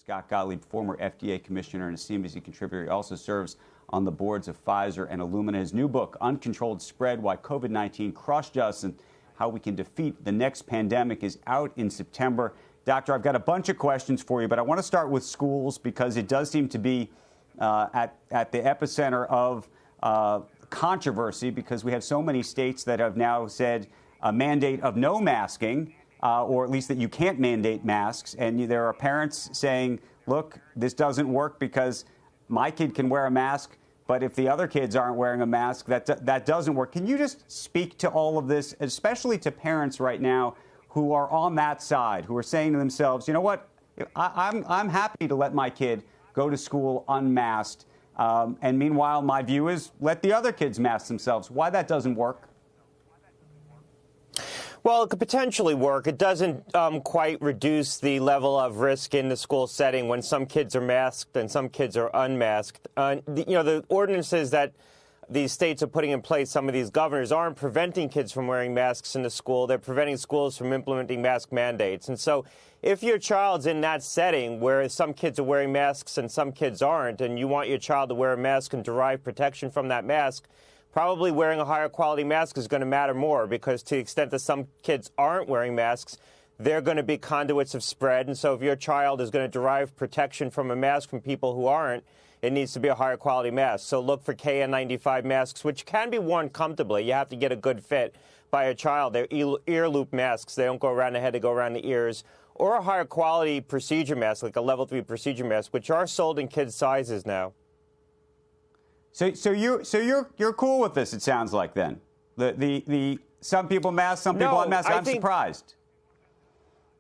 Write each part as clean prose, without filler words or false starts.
Scott Gottlieb, former FDA commissioner and a CNBC contributor. He also serves on the boards of Pfizer and Illumina. His new book, Uncontrolled Spread, Why COVID-19 Crushed Us and How We Can Defeat the Next Pandemic, is out in September. Doctor, I've got a bunch of questions for you, but I want to start with schools because it does seem to be at the epicenter of controversy because we have so many states that have now said a mandate of no masking, or at least that you can't mandate masks. And there are parents saying, look, this doesn't work because my kid can wear a mask, but if the other kids aren't wearing a mask, that doesn't work. Can you just speak to all of this, especially to parents right now who are on that side, who are saying to themselves, you know what, I'm happy to let my kid go to school unmasked. And meanwhile, my view is let the other kids mask themselves. Why that doesn't work? Well, it could potentially work. It doesn't quite reduce the level of risk in the school setting when some kids are masked and some kids are unmasked. The ordinances that these states are putting in place, some of these governors aren't preventing kids from wearing masks in the school. They're preventing schools from implementing mask mandates. And so if your child's in that setting where some kids are wearing masks and some kids aren't, and you want your child to wear a mask and derive protection from that mask, probably wearing a higher quality mask is going to matter more, because to the extent that some kids aren't wearing masks, they're going to be conduits of spread. And so if your child is going to derive protection from a mask from people who aren't, it needs to be a higher quality mask. So look for KN95 masks, which can be worn comfortably. You have to get a good fit by a child. They're ear loop masks. They don't go around the head, they go around the ears. Or a higher quality procedure mask, like a level 3 procedure mask, which are sold in kids' sizes now. So you're cool with this, it sounds like, then? The some people mask, some people unmask. I'm surprised.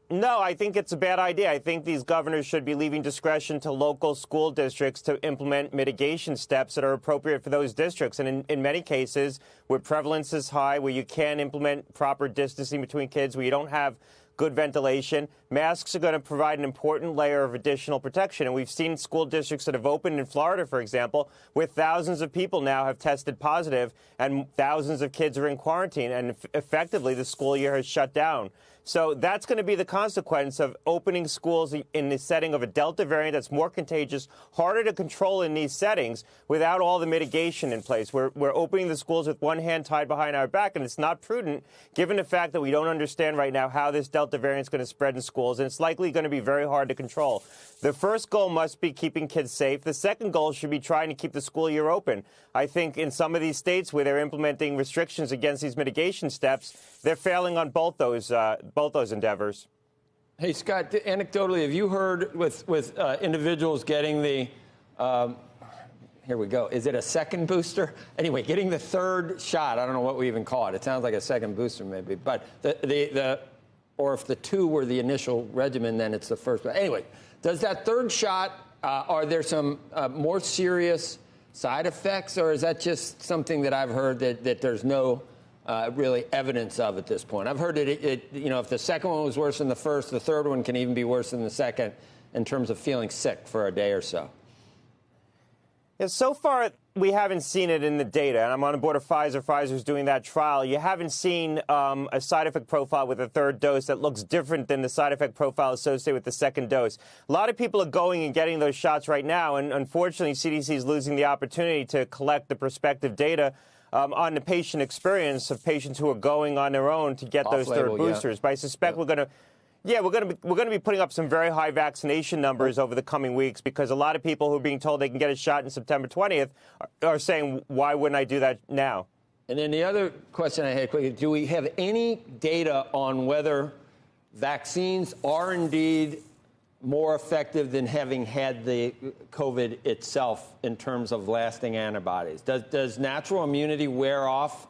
No, I think it's a bad idea. I think these governors should be leaving discretion to local school districts to implement mitigation steps that are appropriate for those districts. And in many cases, where prevalence is high, where you can't implement proper distancing between kids, where you don't have good ventilation, masks are going to provide an important layer of additional protection. And we've seen school districts that have opened in Florida, for example, where thousands of people now have tested positive and thousands of kids are in quarantine, and effectively the school year has shut down. So that's going to be the consequence of opening schools in the setting of a Delta variant that's more contagious, harder to control in these settings without all the mitigation in place. We're opening the schools with one hand tied behind our back, and it's not prudent given the fact that we don't understand right now how this Delta variant is going to spread in schools, and it's likely going to be very hard to control. The first goal must be keeping kids safe. The second goal should be trying to keep the school year open. I think in some of these states where they're implementing restrictions against these mitigation steps, they're failing on both those endeavors. Hey, Scott, anecdotally, have you heard with individuals getting the, here we go, is it a second booster? Anyway, getting the third shot, I don't know what we even call it. It sounds like a second booster maybe, but or if the two were the initial regimen, then it's the first. But anyway, does that third shot, are there some more serious side effects, or is that just something that I've heard that there's no really evidence of at this point? I've heard that if the second one was worse than the first, the third one can even be worse than the second in terms of feeling sick for a day or so. Yeah, so far, we haven't seen it in the data, and I'm on the board of Pfizer. Pfizer's doing that trial. You haven't seen a side effect profile with a third dose that looks different than the side effect profile associated with the second dose. A lot of people are going and getting those shots right now, and unfortunately, CDC is losing the opportunity to collect the prospective data on the patient experience of patients who are going on their own to get those third boosters. But I suspect we're going to be putting up some very high vaccination numbers over the coming weeks, because a lot of people who are being told they can get a shot in September 20th are saying, why wouldn't I do that now? And then the other question I had quickly, do we have any data on whether vaccines are indeed more effective than having had the COVID itself in terms of lasting antibodies? Does natural immunity wear off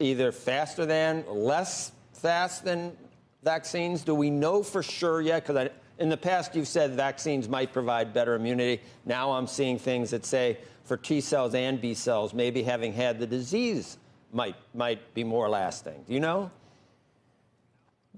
either faster than, less fast than vaccines? Do we know for sure yet? Because in the past, you've said vaccines might provide better immunity. Now I'm seeing things that say for T cells and B cells, maybe having had the disease might be more lasting. Do you know?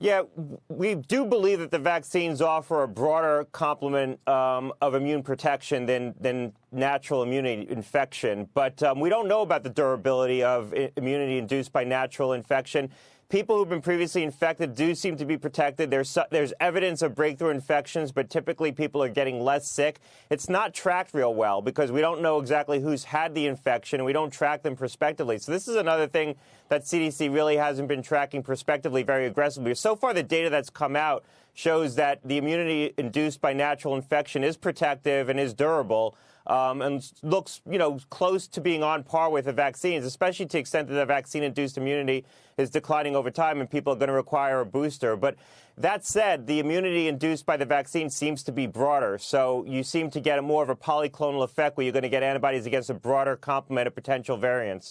Yeah, we do believe that the vaccines offer a broader complement of immune protection than natural immunity infection. But we don't know about the durability of immunity induced by natural infection. people who've been previously infected do seem to be protected. There's evidence of breakthrough infections, but typically people are getting less sick. It's not tracked real well because we don't know exactly who's had the infection, and we don't track them prospectively. So this is another thing that CDC really hasn't been tracking prospectively very aggressively. So far, the data that's come out shows that the immunity induced by natural infection is protective and is durable. And looks, close to being on par with the vaccines, especially to the extent that the vaccine-induced immunity is declining over time and people are going to require a booster. But that said, the immunity induced by the vaccine seems to be broader. So you seem to get more of a polyclonal effect where you're going to get antibodies against a broader complement of potential variants.